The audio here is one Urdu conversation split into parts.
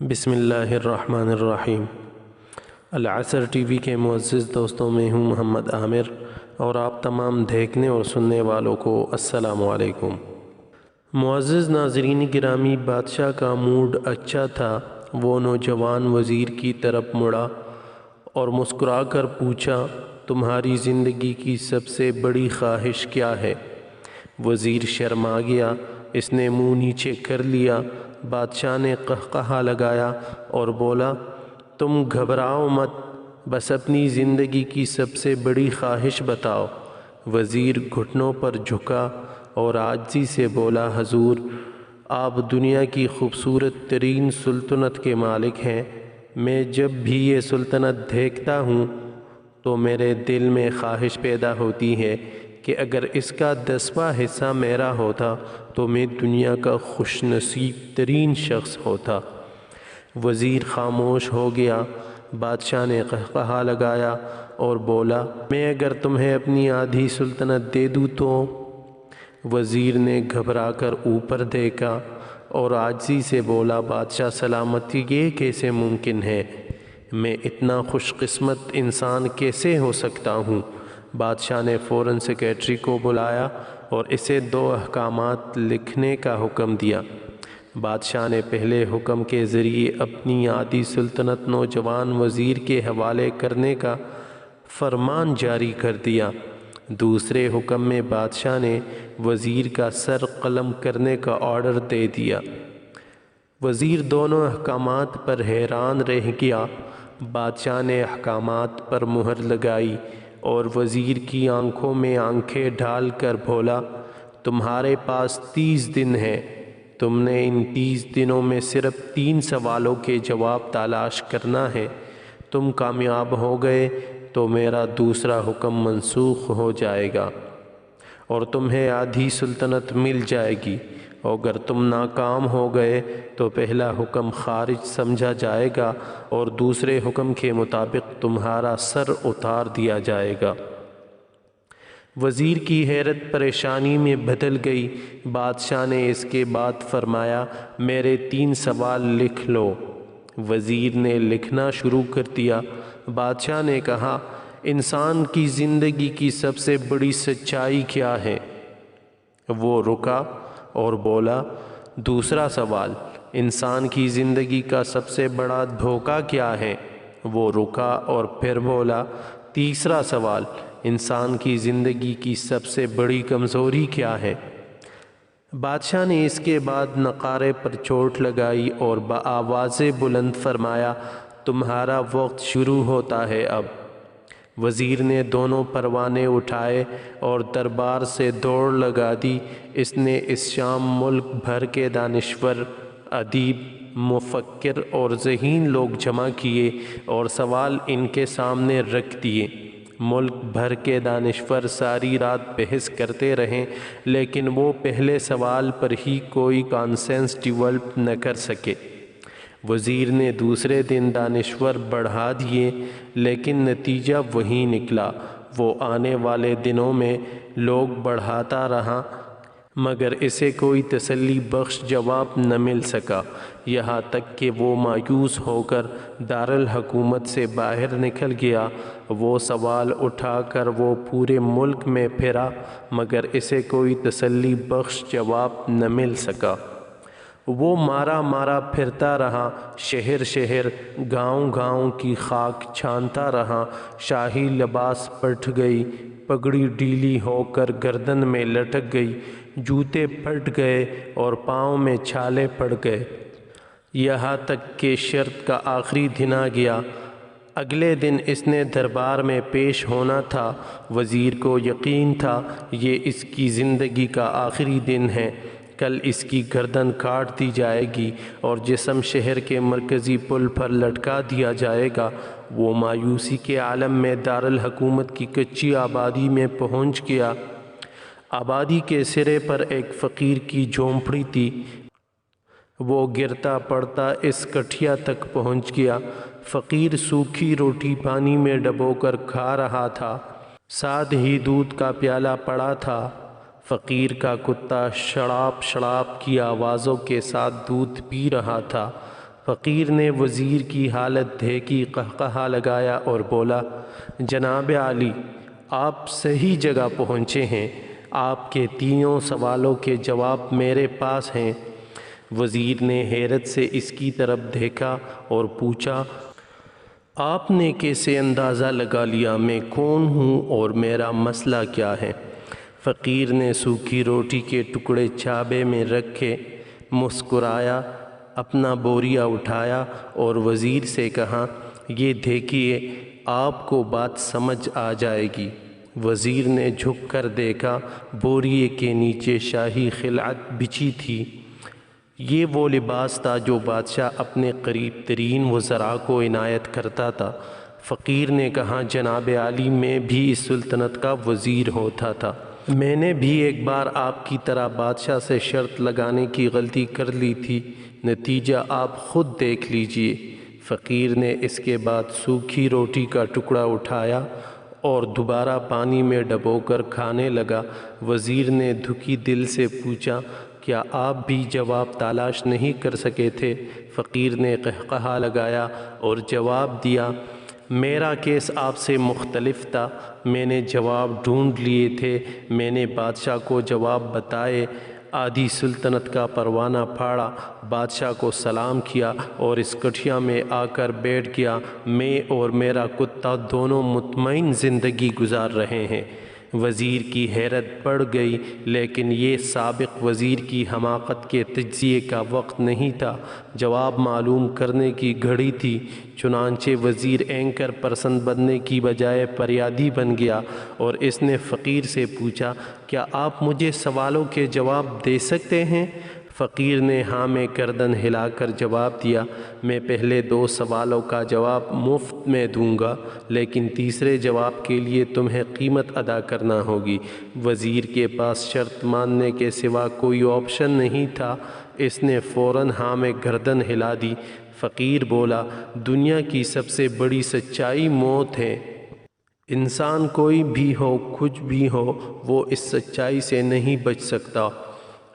بسم اللہ الرحمن الرحیم۔ العصر ٹی وی کے معزز دوستوں میں ہوں محمد عامر، اور آپ تمام دیکھنے اور سننے والوں کو السلام علیکم۔ معزز ناظرین گرامی، بادشاہ کا موڈ اچھا تھا۔ وہ نوجوان وزیر کی طرف مڑا اور مسکرا کر پوچھا، تمہاری زندگی کی سب سے بڑی خواہش کیا ہے؟ وزیر شرما گیا، اس نے منہ نیچے کر لیا۔ بادشاہ نے قہقہہ لگایا اور بولا، تم گھبراؤ مت، بس اپنی زندگی کی سب سے بڑی خواہش بتاؤ۔ وزیر گھٹنوں پر جھکا اور عاجزی سے بولا، حضور، آپ دنیا کی خوبصورت ترین سلطنت کے مالک ہیں۔ میں جب بھی یہ سلطنت دیکھتا ہوں تو میرے دل میں خواہش پیدا ہوتی ہے کہ اگر اس کا 10واں حصہ میرا ہوتا تو میں دنیا کا خوش نصیب ترین شخص ہوتا۔ وزیر خاموش ہو گیا۔ بادشاہ نے قہقہہ لگایا اور بولا، میں اگر تمہیں اپنی آدھی سلطنت دے دوں تو؟ وزیر نے گھبرا کر اوپر دیکھا اور عاجزی سے بولا، بادشاہ سلامتی، یہ کیسے ممکن ہے؟ میں اتنا خوش قسمت انسان کیسے ہو سکتا ہوں؟ بادشاہ نے فوراً سیکرٹری کو بلایا اور اسے 2 احکامات لکھنے کا حکم دیا۔ بادشاہ نے پہلے حکم کے ذریعے اپنی آدھی سلطنت نوجوان وزیر کے حوالے کرنے کا فرمان جاری کر دیا۔ دوسرے حکم میں بادشاہ نے وزیر کا سر قلم کرنے کا آرڈر دے دیا۔ وزیر دونوں احکامات پر حیران رہ گیا۔ بادشاہ نے احکامات پر مہر لگائی اور وزیر کی آنکھوں میں آنکھیں ڈال کر بولا، تمہارے پاس 30 دن ہیں۔ تم نے ان 30 دنوں میں صرف 3 سوالوں کے جواب تلاش کرنا ہے۔ تم کامیاب ہو گئے تو میرا دوسرا حکم منسوخ ہو جائے گا اور تمہیں آدھی سلطنت مل جائے گی، اور اگر تم ناکام ہو گئے تو پہلا حکم خارج سمجھا جائے گا اور دوسرے حکم کے مطابق تمہارا سر اتار دیا جائے گا۔ وزیر کی حیرت پریشانی میں بدل گئی۔ بادشاہ نے اس کے بعد فرمایا، میرے 3 سوال لکھ لو۔ وزیر نے لکھنا شروع کر دیا۔ بادشاہ نے کہا، انسان کی زندگی کی سب سے بڑی سچائی کیا ہے؟ وہ رکا اور بولا، دوسرا سوال، انسان کی زندگی کا سب سے بڑا دھوکہ کیا ہے؟ وہ رکا اور پھر بولا، تیسرا سوال، انسان کی زندگی کی سب سے بڑی کمزوری کیا ہے؟ بادشاہ نے اس کے بعد نقارے پر چوٹ لگائی اور بآواز بلند فرمایا، تمہارا وقت شروع ہوتا ہے اب۔ وزیر نے دونوں پروانے اٹھائے اور دربار سے دوڑ لگا دی۔ اس نے اس شام ملک بھر کے دانشور، ادیب، مفکر اور ذہین لوگ جمع کیے اور سوال ان کے سامنے رکھ دیے۔ ملک بھر کے دانشور ساری رات بحث کرتے رہے، لیکن وہ پہلے سوال پر ہی کوئی کانسنس ڈیولپ نہ کر سکے۔ وزیر نے دوسرے دن دانشور بڑھا دیے، لیکن نتیجہ وہی نکلا۔ وہ آنے والے دنوں میں لوگ بڑھاتا رہا، مگر اسے کوئی تسلی بخش جواب نہ مل سکا، یہاں تک کہ وہ مایوس ہو کر دارالحکومت سے باہر نکل گیا۔ وہ سوال اٹھا کر وہ پورے ملک میں پھرا، مگر اسے کوئی تسلی بخش جواب نہ مل سکا۔ وہ مارا مارا پھرتا رہا، شہر شہر، گاؤں گاؤں کی خاک چھانتا رہا۔ شاہی لباس پھٹ گئی، پگڑی ڈھیلی ہو کر گردن میں لٹک گئی، جوتے پھٹ گئے اور پاؤں میں چھالے پڑ گئے، یہاں تک کہ شرط کا آخری دن آ گیا۔ اگلے دن اس نے دربار میں پیش ہونا تھا۔ وزیر کو یقین تھا یہ اس کی زندگی کا آخری دن ہے۔ کل اس کی گردن کاٹ دی جائے گی اور جسم شہر کے مرکزی پل پر لٹکا دیا جائے گا۔ وہ مایوسی کے عالم میں دارالحکومت کی کچی آبادی میں پہنچ گیا۔ آبادی کے سرے پر ایک فقیر کی جھونپڑی تھی۔ وہ گرتا پڑتا اس کٹھیا تک پہنچ گیا۔ فقیر سوکھی روٹی پانی میں ڈبو کر کھا رہا تھا، ساتھ ہی دودھ کا پیالہ پڑا تھا۔ فقیر کا کتا شڑاپ شڑاپ کی آوازوں کے ساتھ دودھ پی رہا تھا۔ فقیر نے وزیر کی حالت دیکھی، قہقہا لگایا اور بولا، جناب عالی، آپ صحیح جگہ پہنچے ہیں، آپ کے تینوں سوالوں کے جواب میرے پاس ہیں۔ وزیر نے حیرت سے اس کی طرف دیکھا اور پوچھا، آپ نے کیسے اندازہ لگا لیا میں کون ہوں اور میرا مسئلہ کیا ہے؟ فقیر نے سوکھی روٹی کے ٹکڑے چابے میں رکھے، مسکرایا، اپنا بوریا اٹھایا اور وزیر سے کہا، یہ دیکھیے، آپ کو بات سمجھ آ جائے گی۔ وزیر نے جھک کر دیکھا، بوریے کے نیچے شاہی خلعت بچھی تھی۔ یہ وہ لباس تھا جو بادشاہ اپنے قریب ترین وزراء کو عنایت کرتا تھا۔ فقیر نے کہا، جناب عالی، میں بھی اس سلطنت کا وزیر ہوتا تھا۔ میں نے بھی ایک بار آپ کی طرح بادشاہ سے شرط لگانے کی غلطی کر لی تھی، نتیجہ آپ خود دیکھ لیجئے۔ فقیر نے اس کے بعد سوکھی روٹی کا ٹکڑا اٹھایا اور دوبارہ پانی میں ڈبو کر کھانے لگا۔ وزیر نے دکھی دل سے پوچھا، کیا آپ بھی جواب تلاش نہیں کر سکے تھے؟ فقیر نے قہقہا لگایا اور جواب دیا، میرا کیس آپ سے مختلف تھا، میں نے جواب ڈھونڈ لیے تھے، میں نے بادشاہ کو جواب بتائے، آدھی سلطنت کا پروانہ پھاڑا، بادشاہ کو سلام کیا اور اس کٹھیا میں آ کر بیٹھ گیا۔ میں اور میرا کتا دونوں مطمئن زندگی گزار رہے ہیں۔ وزیر کی حیرت بڑھ گئی، لیکن یہ سابق وزیر کی حماقت کے تجزیے کا وقت نہیں تھا، جواب معلوم کرنے کی گھڑی تھی۔ چنانچہ وزیر اینکر پرسن بننے کی بجائے فریادی بن گیا اور اس نے فقیر سے پوچھا، کیا آپ مجھے سوالوں کے جواب دے سکتے ہیں؟ فقیر نے ہاں میں گردن ہلا کر جواب دیا، میں پہلے 2 سوالوں کا جواب مفت میں دوں گا، لیکن تیسرے جواب کے لیے تمہیں قیمت ادا کرنا ہوگی۔ وزیر کے پاس شرط ماننے کے سوا کوئی آپشن نہیں تھا، اس نے فوراً ہاں میں گردن ہلا دی۔ فقیر بولا، دنیا کی سب سے بڑی سچائی موت ہے۔ انسان کوئی بھی ہو، کچھ بھی ہو، وہ اس سچائی سے نہیں بچ سکتا۔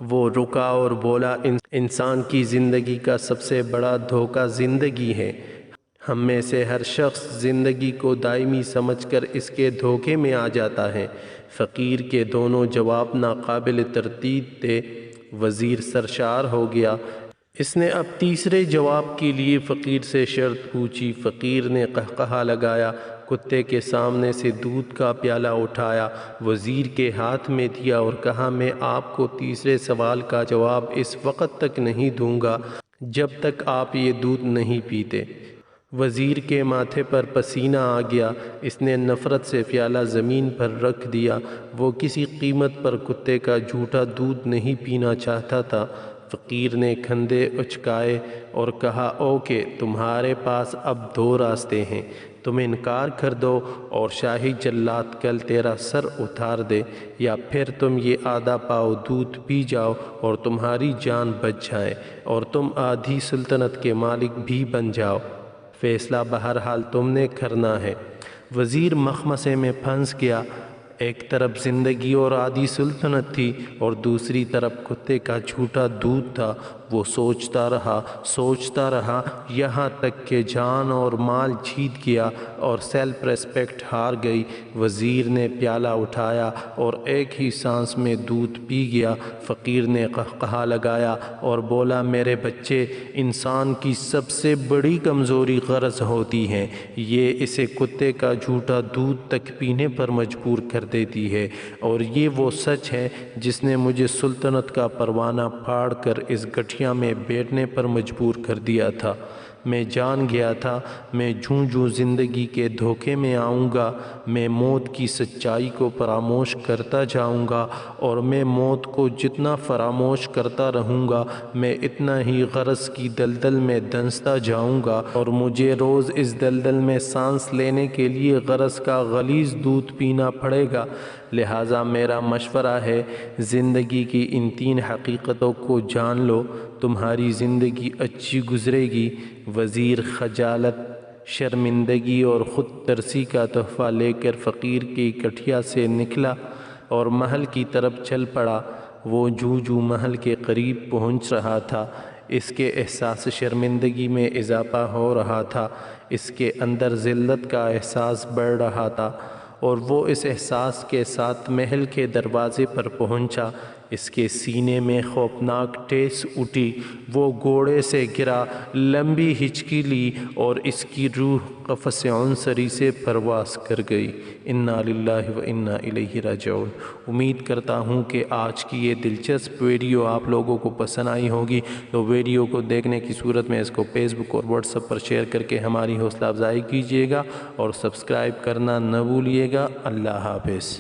وہ رکا اور بولا، انسان کی زندگی کا سب سے بڑا دھوکہ زندگی ہے۔ ہم میں سے ہر شخص زندگی کو دائمی سمجھ کر اس کے دھوکے میں آ جاتا ہے۔ فقیر کے دونوں جواب ناقابل تردید تھے۔ وزیر سرشار ہو گیا۔ اس نے اب تیسرے جواب کے لیے فقیر سے شرط پوچھی۔ فقیر نے قہقہا لگایا، کتے کے سامنے سے دودھ کا پیالہ اٹھایا، وزیر کے ہاتھ میں دیا اور کہا، میں آپ کو تیسرے سوال کا جواب اس وقت تک نہیں دوں گا جب تک آپ یہ دودھ نہیں پیتے۔ وزیر کے ماتھے پر پسینہ آ گیا، اس نے نفرت سے پیالہ زمین پر رکھ دیا۔ وہ کسی قیمت پر کتے کا جھوٹا دودھ نہیں پینا چاہتا تھا۔ فقیر نے کھندے اچکائے اور کہا، اوکے، تمہارے پاس اب 2 راستے ہیں، تم انکار کر دو اور شاہی جلاد کل تیرا سر اتار دے، یا پھر تم یہ آدھا پاؤ دودھ پی جاؤ اور تمہاری جان بچ جائے اور تم آدھی سلطنت کے مالک بھی بن جاؤ۔ فیصلہ بہرحال تم نے کرنا ہے۔ وزیر مخمصے میں پھنس گیا۔ ایک طرف زندگی اور آدھی سلطنت تھی اور دوسری طرف کتے کا جھوٹا دودھ تھا۔ وہ سوچتا رہا یہاں تک کہ جان اور مال جیت گیا اور سیلف ریسپیکٹ ہار گئی۔ وزیر نے پیالہ اٹھایا اور ایک ہی سانس میں دودھ پی گیا۔ فقیر نے قہقہا لگایا اور بولا، میرے بچے، انسان کی سب سے بڑی کمزوری غرض ہوتی ہے، یہ اسے کتے کا جھوٹا دودھ تک پینے پر مجبور کر دیتی ہے، اور یہ وہ سچ ہے جس نے مجھے سلطنت کا پروانہ پھاڑ کر اس گٹھیا میں بیٹھنے پر مجبور کر دیا تھا۔ میں جان گیا تھا میں جوں زندگی کے دھوکے میں آؤں گا، میں موت کی سچائی کو فراموش کرتا جاؤں گا، اور میں موت کو جتنا فراموش کرتا رہوں گا میں اتنا ہی غرض کی دلدل میں دھنستا جاؤں گا، اور مجھے روز اس دلدل میں سانس لینے کے لیے غرض کا غلیظ دودھ پینا پڑے گا۔ لہٰذا میرا مشورہ ہے، زندگی کی ان 3 حقیقتوں کو جان لو، تمہاری زندگی اچھی گزرے گی۔ وزیر خجالت، شرمندگی اور خود ترسی کا تحفہ لے کر فقیر کی کٹھیا سے نکلا اور محل کی طرف چل پڑا۔ وہ جو محل کے قریب پہنچ رہا تھا، اس کے احساس شرمندگی میں اضافہ ہو رہا تھا، اس کے اندر ذلت کا احساس بڑھ رہا تھا، اور وہ اس احساس کے ساتھ محل کے دروازے پر پہنچا۔ اس کے سینے میں خوفناک ٹھیس اٹھی، وہ گھوڑے سے گرا، لمبی ہچکی لی اور اس کی روح قفس عنصری سے پرواز کر گئی۔ انا للہ و انا الیہ راجعون۔ امید کرتا ہوں کہ آج کی یہ دلچسپ ویڈیو آپ لوگوں کو پسند آئی ہوگی، تو ویڈیو کو دیکھنے کی صورت میں اس کو فیس بک اور واٹس ایپ پر شیئر کر کے ہماری حوصلہ افزائی کیجیے گا اور سبسکرائب کرنا نہ بھولیے گا۔ اللہ حافظ۔